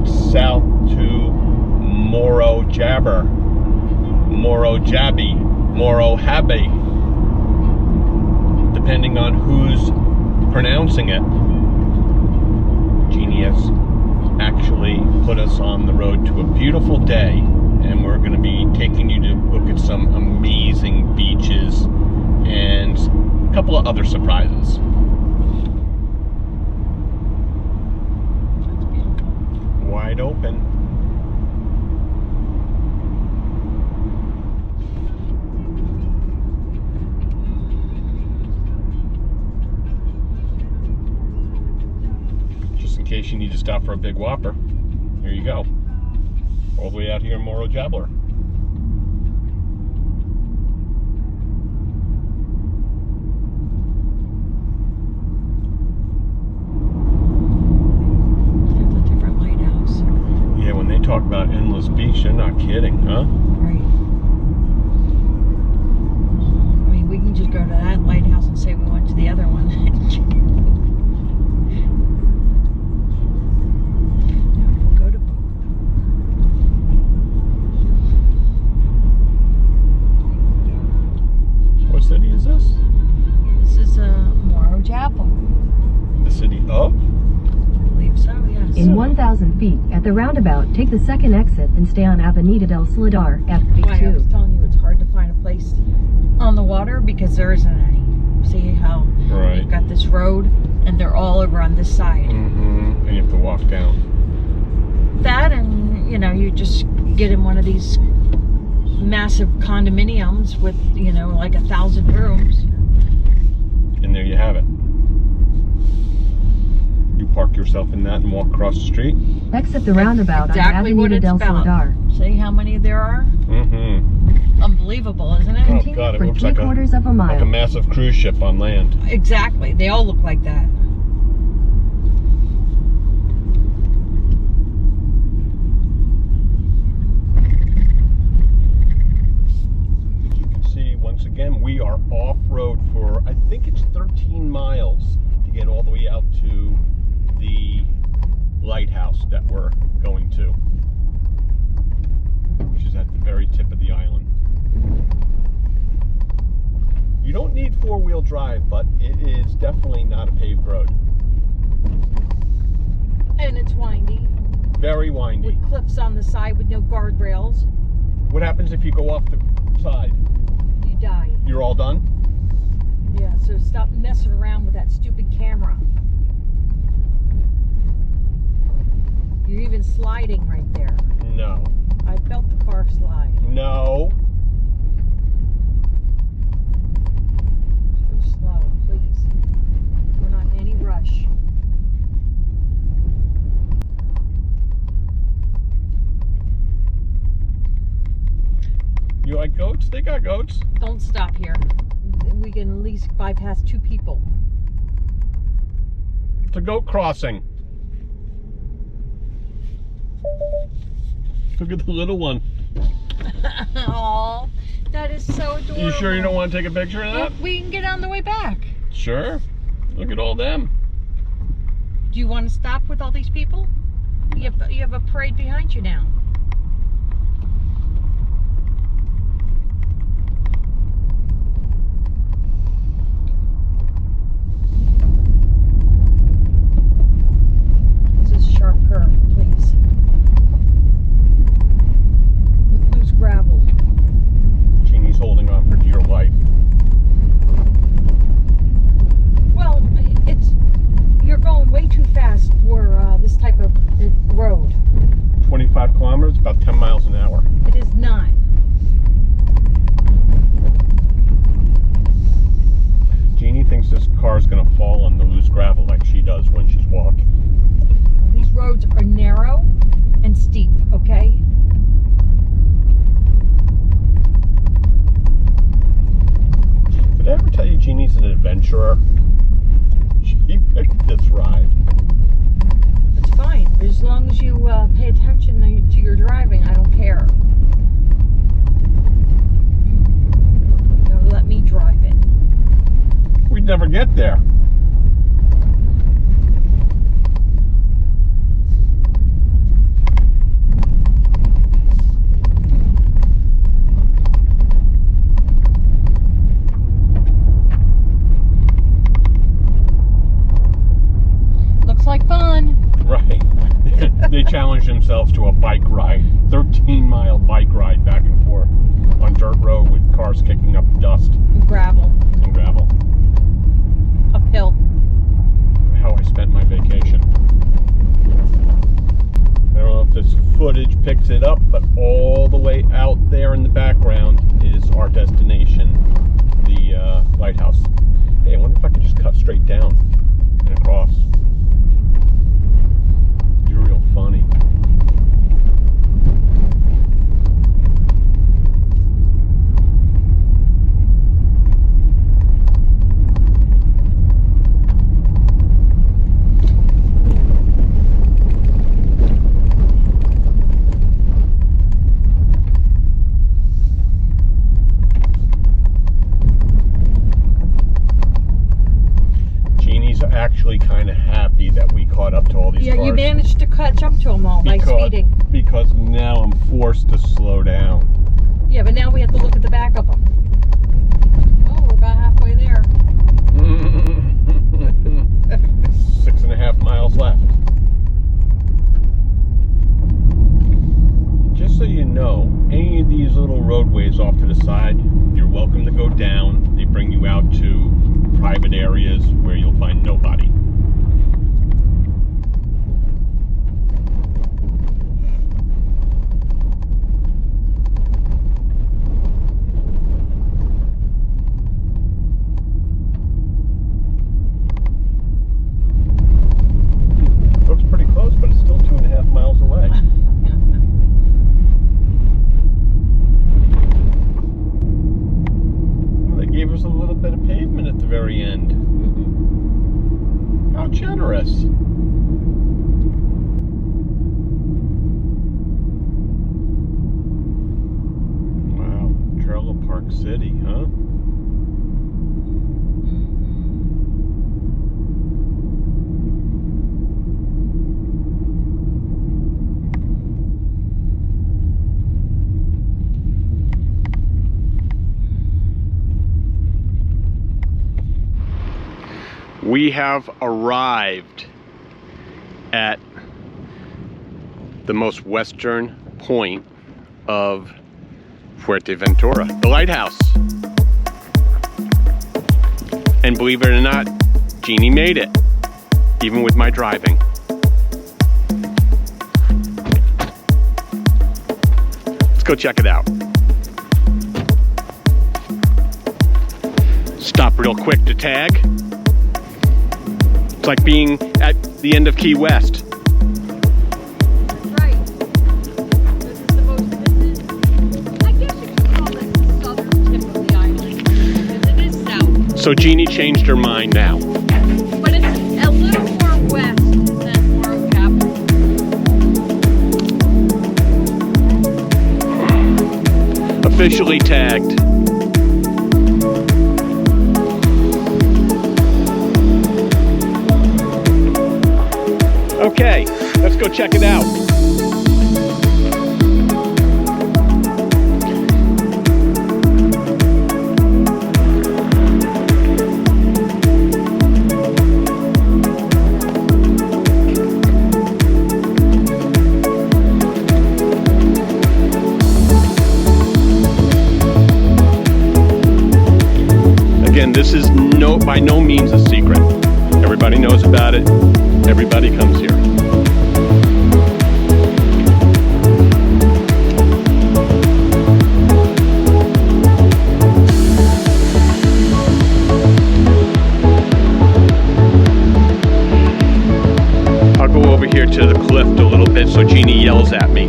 head south to Morro Jabber, Morro Jabby, Morro Jabbe, depending on who's pronouncing it. Jeannie has actually put us on the road to a beautiful day, and we're going to be taking you to look at some amazing beaches and a couple of other surprises. Wide open. Just in case you need to stop for a big whopper, here you go. All the way out here in Morro Jabber. Talk about endless beach, they're not kidding, huh? Right. I mean, we can just go to that lighthouse and say we went to the other one. We'll go to What city is this? This is Morro Jable. The city of? So, yes. In 1,000 feet, at the roundabout, take the second exit and stay on Avenida del Solidar, FB2. I was telling you, it's hard to find a place on the water because there isn't any. See how you've got this road, and they're all over on this side. Mm-hmm. And you have to walk down. That, and you know, you just get in one of these massive condominiums with, you know, like 1,000 rooms. And there you have it. You park yourself in that and walk across the street. Exit the roundabout exactly on Avenida del Solidar. See how many there are? Mm-hmm. Unbelievable, isn't it? Continue God, it for looks like three-quarters of a mile. Like a massive cruise ship on land. Exactly. They all look like that. You can see, once again, we are off-road for, I think it's 13 miles to get all the way out to the lighthouse that we're going to, which is at the very tip of the island. You don't need four-wheel drive, but it is definitely not a paved road. And it's windy. Very windy. With cliffs on the side with no guardrails. What happens if you go off the side? You die. You're all done? Yeah, so stop messing around with that stupid camera. You're even sliding right there. No. I felt the car slide. No. Go slow, please. We're not in any rush. You like goats? They got goats. Don't stop here. We can at least bypass 2 people. It's a goat crossing. Look at the little one. Aw, that is so adorable. You sure you don't want to take a picture of that? We can get on the way back. Sure. Look at all them. Do you want to stop with all these people? You have a parade behind you now. This is a sharp curve, please. With loose gravel. Jeannie's holding on for dear life. Well, you're going way too fast for this type of road. 25 kilometers, about 10 miles an hour. It is not. Jeannie thinks this car's going to fall on the loose gravel like she does when she's walking. These roads are narrow and steep, okay? Did I ever tell you Jeannie's an adventurer? She picked this ride. It's fine. As long as you pay attention to your driving, I don't care. You gotta let me drive it. We'd never get there. They challenged themselves to a bike ride, 13-mile bike ride back and forth on dirt road with cars kicking up dust Gravel. and gravel. Uphill. How I spent my vacation. I don't know if this footage picks it up, but all the way out there in the background is our destination, the lighthouse. Hey, I wonder if I could just cut straight down and across. Be real funny. Actually kind of happy that we caught up to all these cars. Yeah, you managed to catch up to them all by speeding. Because now I'm forced to slow down. Yeah, but now we have to look at the back of them. Oh, we're about halfway there. 6.5 miles left. Just so you know, any of these little roadways off to the side, you're welcome to go down. They bring you out to private areas where you'll find nobody. Looks pretty close, but it's still 2.5 miles away. Gave us a little bit of pavement at the very end. How generous. Wow, Trailer Park City, huh? We have arrived at the most western point of Fuerteventura, the lighthouse. And believe it or not, Jeannie made it, even with my driving. Let's go check it out. Stop real quick to tag. It's like being at the end of Key West. Right. This is the most, I guess you could call this the southern tip of the island. Because it is south. So Jeannie changed her mind now. But it's a little more west than Morrow Jabber. Officially tagged. Okay, let's go check it out. Again, this is by no means a secret. Everybody knows about it. Everybody comes here. I'll go over here to the cliff a little bit so Jeannie yells at me.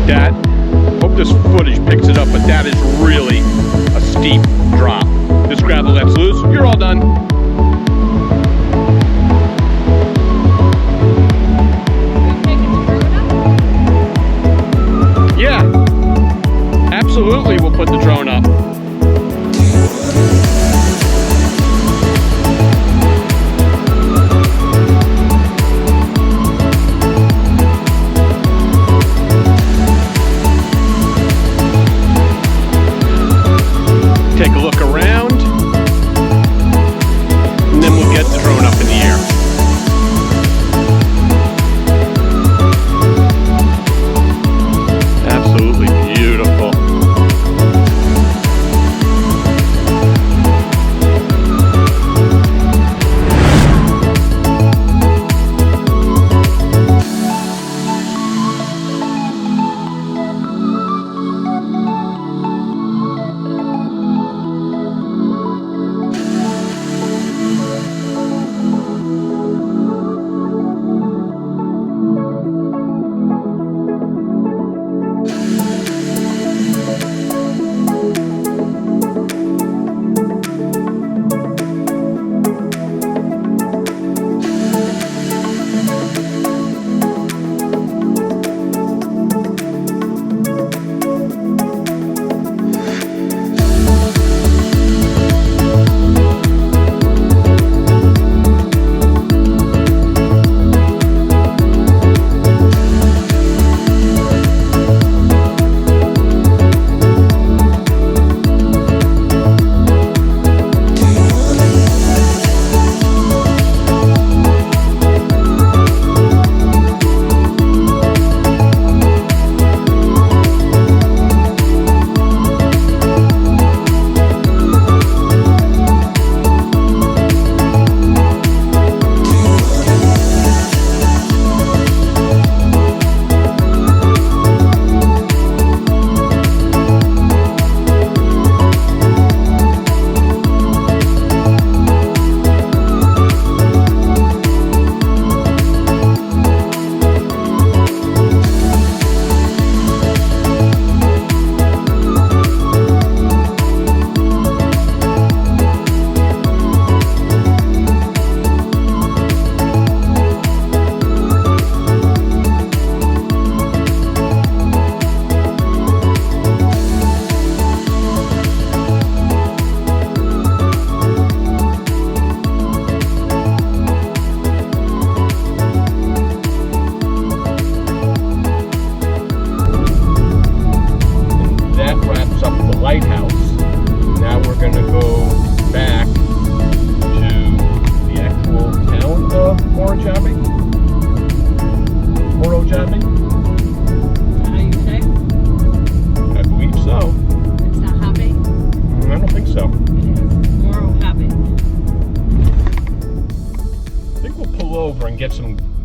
That, hope this footage picks it up, but that is really a steep drop. This gravel lets loose, you're all done. Yeah, absolutely, we'll put the drone up.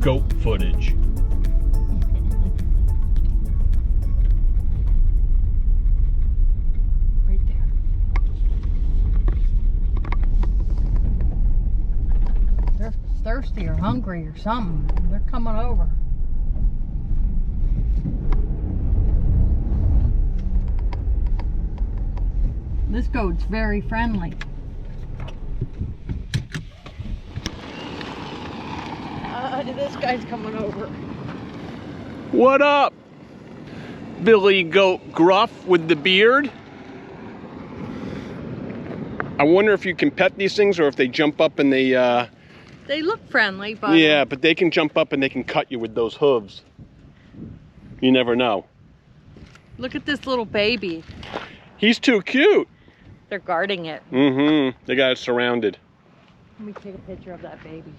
goat footage. Right there. They're thirsty or hungry or something. They're coming over. This goat's very friendly. This guy's coming over. What up, Billy Goat Gruff with the beard? I wonder if you can pet these things or if they jump up and they... They look friendly, but... Yeah, but they can jump up and they can cut you with those hooves. You never know. Look at this little baby. He's too cute. They're guarding it. Mm-hmm. They got it surrounded. Let me take a picture of that baby.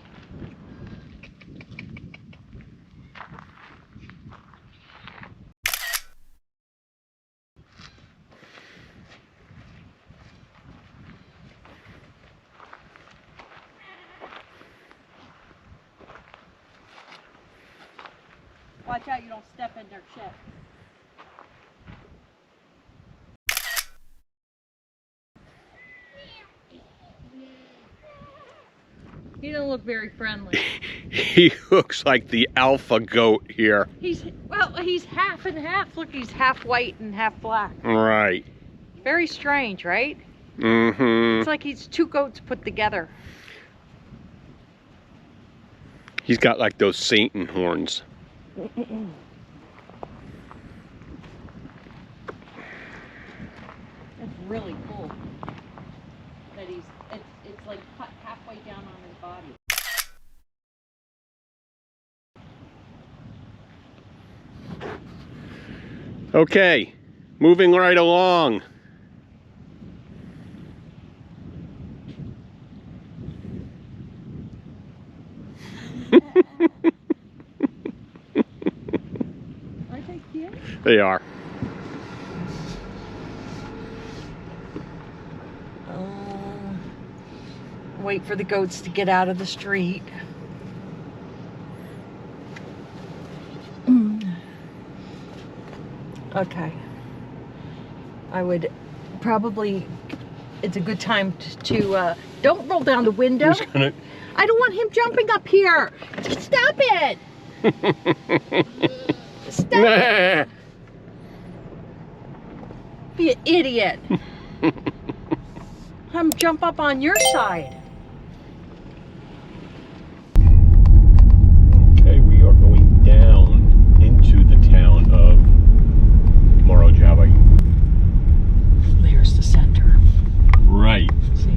Watch out you don't step in their shit. He doesn't look very friendly. He looks like the alpha goat here. He's half and half. Look, he's half white and half black. Right. Very strange, right? Mm-hmm. It's like he's two goats put together. He's got like those Satan horns. It's really cool that it's like cut halfway down on his body. Okay, moving right along. Aren't they cute? They are. Wait for the goats to get out of the street. Okay. I would probably, it's a good time to don't roll down the window. Who's gonna... I don't want him jumping up here. Stop it. Stop it. Be an idiot. Have him jump up on your side. Okay, we are going down into the town of Morro Jabber. There's the center. Right. See?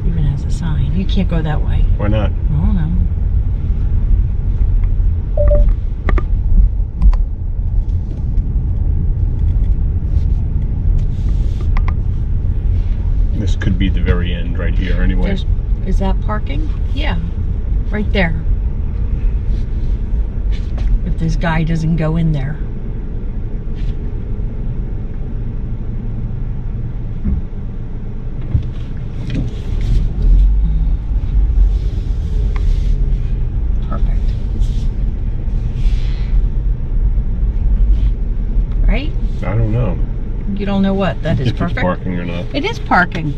Even has a sign. You can't go that way. Why not? Oh no. This could be the very end right here anyways. Is that parking? Yeah. Right there. If this guy doesn't go in there. Perfect. Right? I don't know. You don't know what? That is If perfect. it's parking or not. It is parking.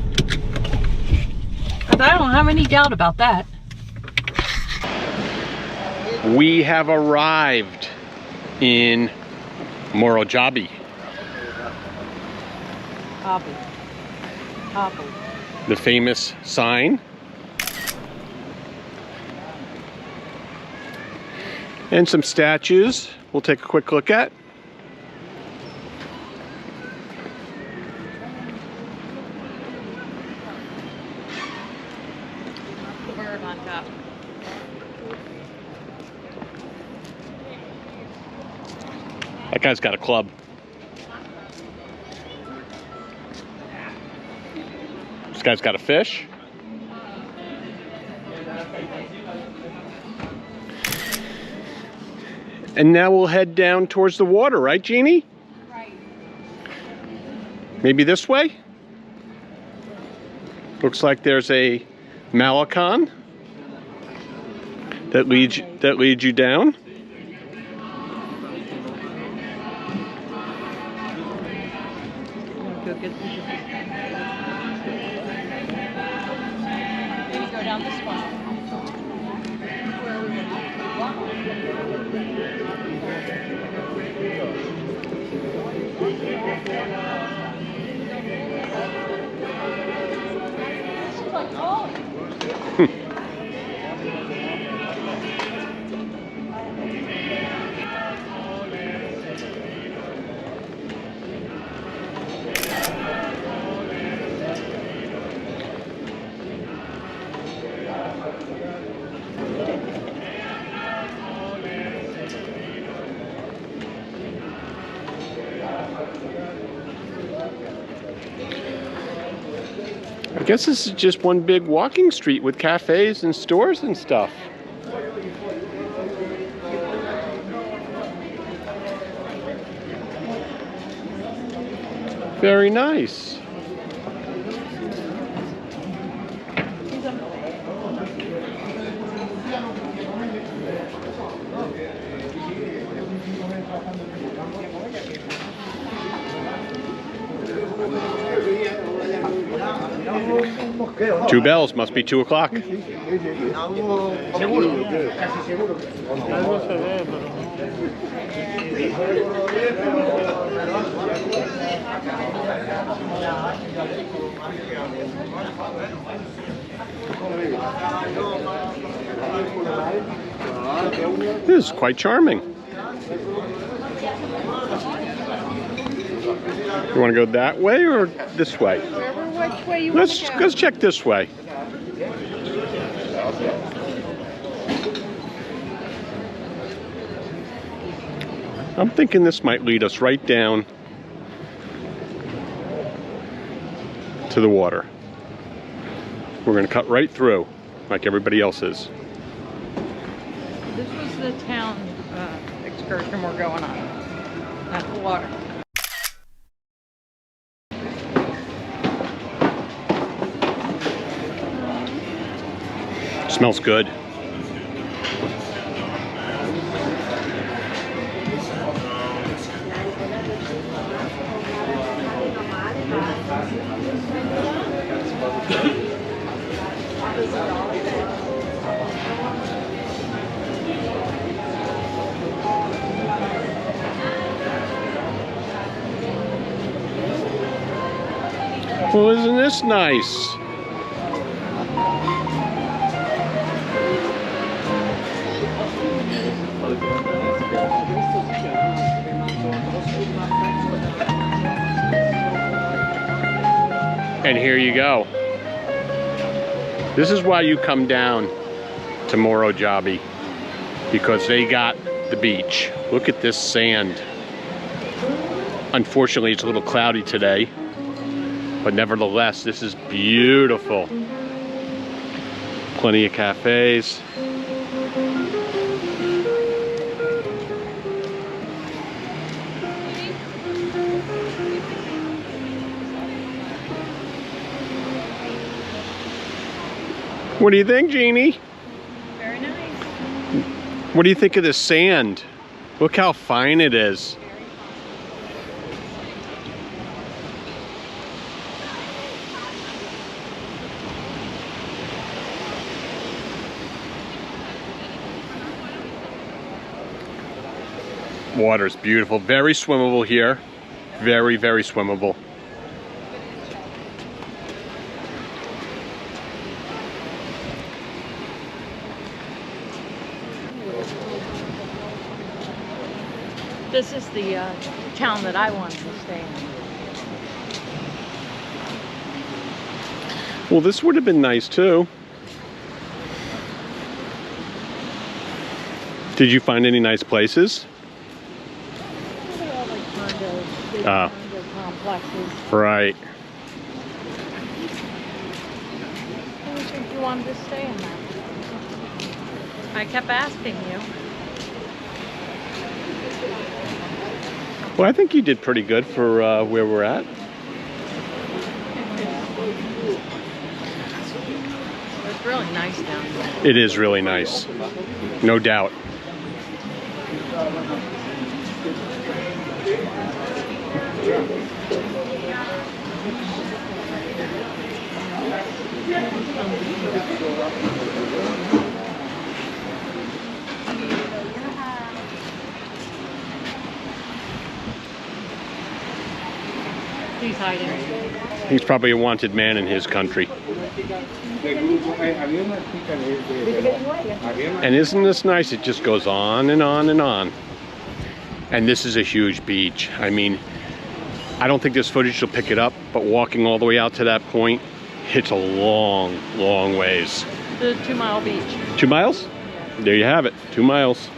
But I don't have any doubt about that. We have arrived in Morro Jabber. Hobby. The famous sign. And some statues we'll take a quick look at. Bird on top. That guy's got a club. This guy's got a fish. And now we'll head down towards the water, right, Jeannie? Right. Maybe this way? Looks like there's a Malecon. That leads you down? Go get maybe go down this one. I guess this is just one big walking street with cafes and stores and stuff. Very nice. Two bells, must be 2 o'clock. This is quite charming. You want to go that way or this way? Which way you want to go? Let's check this way. I'm thinking this might lead us right down to the water. We're going to cut right through like everybody else is. This was the town excursion we're going on. At the water. Smells good. Well, isn't this nice? And here you go. This is why you come down to Morro Jabber, because they got the beach. Look at this sand. Unfortunately, it's a little cloudy today, but nevertheless, this is beautiful. Plenty of cafes. What do you think, Jeannie? Very nice. What do you think of the sand? Look how fine it is. Water's beautiful, very swimmable here. Very, very swimmable. This is the town that I wanted to stay in. Well, this would have been nice too. Did you find any nice places? They're all like condos, big Ah. condo complexes. Right. Who do you think you wanted to stay in that? I kept asking you. Well, I think you did pretty good for where we're at. There's It's really nice down here. It is really nice, no doubt. He's hiding. He's probably a wanted man in his country. And isn't this nice? It just goes on and on and on. And this is a huge beach. I mean, I don't think this footage will pick it up, but walking all the way out to that point, it's a long, long ways. The 2 Mile beach. 2 miles? There you have it, 2 miles.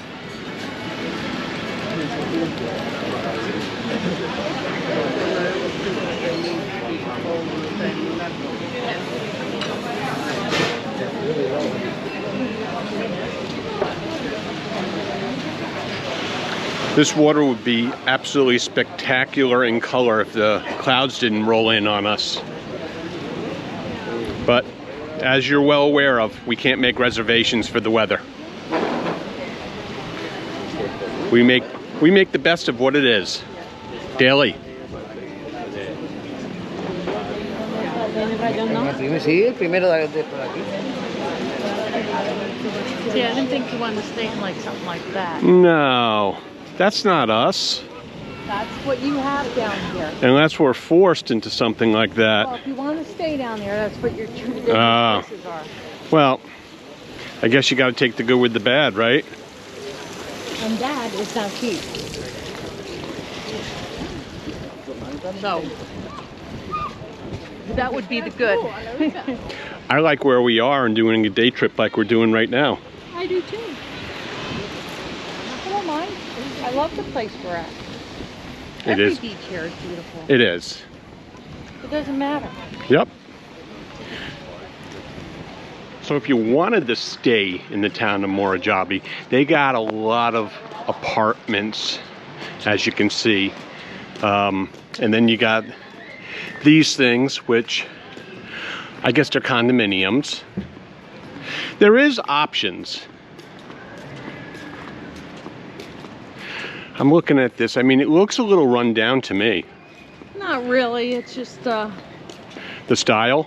This water would be absolutely spectacular in color if the clouds didn't roll in on us. But as you're well aware of, we can't make reservations for the weather. We make the best of what it is, daily. See, I didn't think you wanted to stay in like something like that. No, that's not us. That's what you have down here. Unless we're forced into something like that. Well, if you want to stay down there, that's what your traditional places are. Well, I guess you got to take the good with the bad, right? And that is not cheap. So, that would be the good. I like where we are and doing a day trip like we're doing right now. I do too. I don't mind. I love the place we're at. Every beach here is beautiful. It is. It doesn't matter. Yep. So if you wanted to stay in the town of Morro Jabber, they got a lot of apartments, as you can see. And then you got these things, which I guess they're condominiums. There is options. I'm looking at this. I mean, it looks a little run down to me. Not really. It's just the style.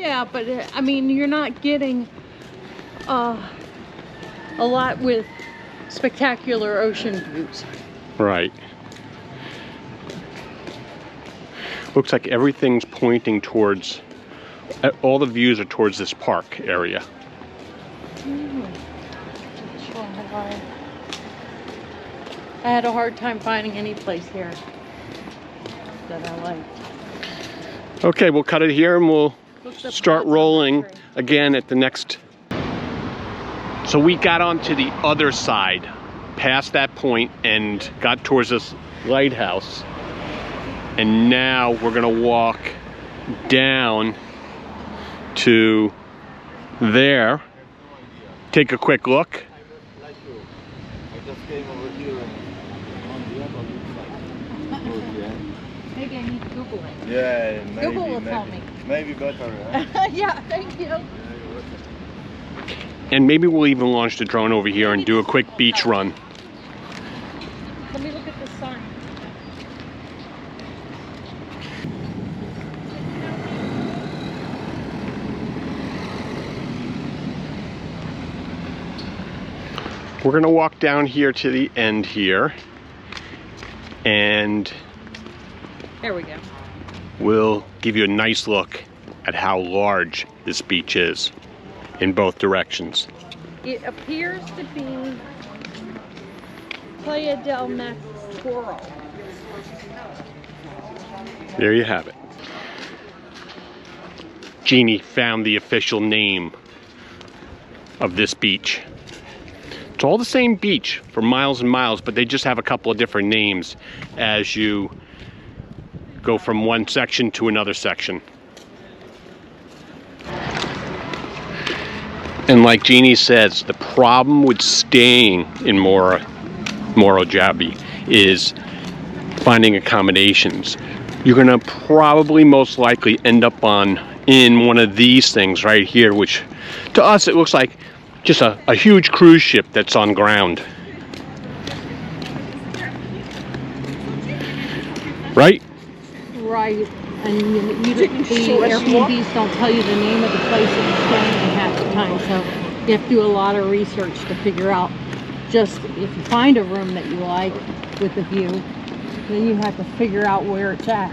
yeah, but I mean, you're not getting a lot with spectacular ocean views. Right. Looks like everything's pointing towards, all the views are towards this park area. I had a hard time finding any place here that I liked. Okay, we'll cut it here and we'll start rolling again at the next. So we got onto the other side, past that point, and got towards this lighthouse. And now we're gonna walk down to there, take a quick look. Maybe I need to Google it. Yeah, maybe, Google will tell me. Maybe better, huh? Yeah, thank you. And maybe we'll even launch the drone over here and do a quick beach run. Let me look at the sign. We're gonna walk down here to the end here, and There we go. we'll give you a nice look at how large this beach is in both directions. It appears to be Playa del Matorral. There you have it. Jeannie found the official name of this beach. It's all the same beach for miles and miles, but they just have a couple of different names as you go from one section to another section. And like Jeannie says, the problem with staying in Morro Jabber is finding accommodations. You're gonna probably most likely end up on in one of these things right here, which to us it looks like just a huge cruise ship that's on ground. Right? Right. And the Airbnbs don't tell you the name of the place that you're staying in half the time, so you have to do a lot of research to figure out. Just if you find a room that you like with a view, then you have to figure out where it's at.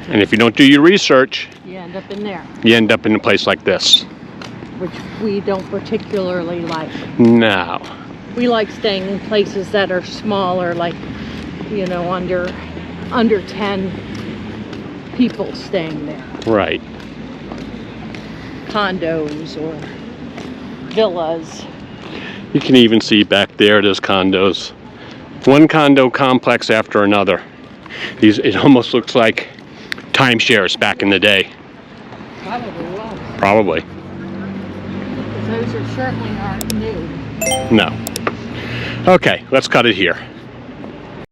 And if you don't do your research, You end up in there, you end up in a place like this. which we don't particularly like. No. We like staying in places that are smaller, like, you know, under 10 people staying there. Right. Condos or villas. You can even see back there, there's condos. One condo complex after another. It almost looks like timeshares back in the day. Probably was. Probably. Those are certainly aren't new. No. Okay, let's cut it here.